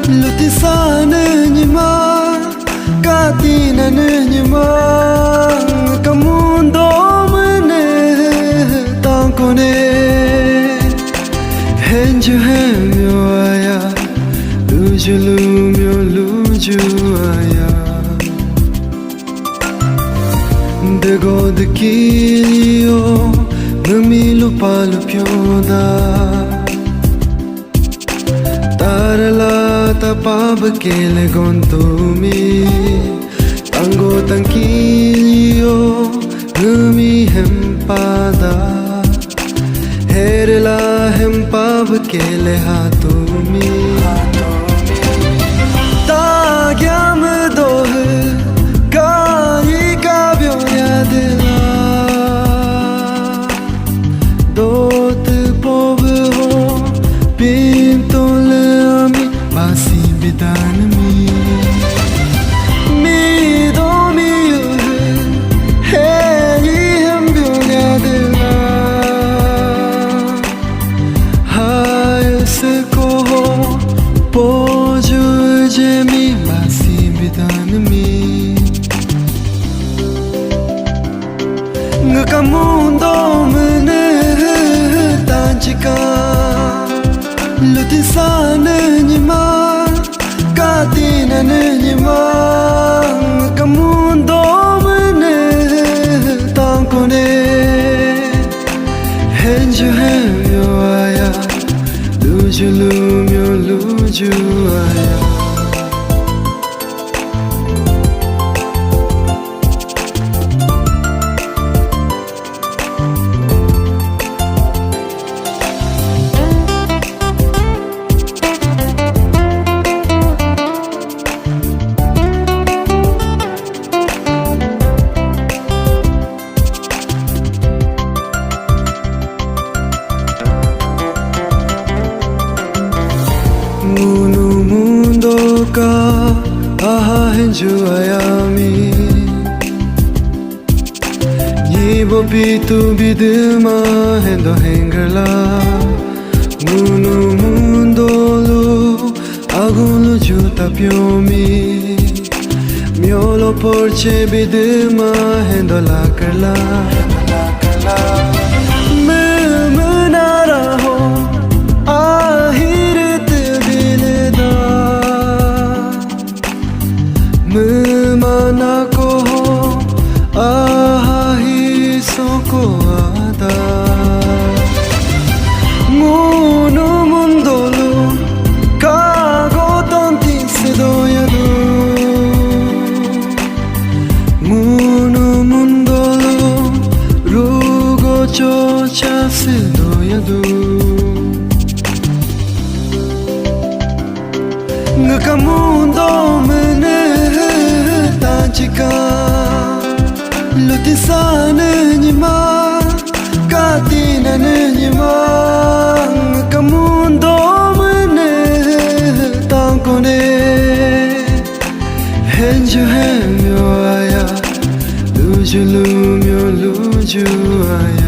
Lutisan nyima katinan nyima kamundo mene tankone henju hemyo aya lujulu myo luju aya degod kiyo namilu palu pyoda tarala tapab kele gontumi tango tankilio nami hempada herla hempab kele hatumi tagyam doh kai kabyo yadla dot pov ho pintol ami basi bidan mi do mi hey hem byadla hay se ko poju jemi basi bidan mi ngakamundo mene tanchika Lutisan nyima katinan nyima kamundo mene tankone henju hemyo aya lujulu myo luju aya Munu mundo ka aha henju ayami Yibo pitu biduma hendo hengerla Munu mundo lu agulu juta piomi Miolo porche biduma hendo la karla Menara ho mana ko ahi soko ada munu mundolu kago tanti sedoyadu munu mundolu rugo chocha sedoyadu ngakamundo mene tanchika Lutisan nyima katinan nyima kamundo mene tankone henju hemyo aya lujulu myo luju aya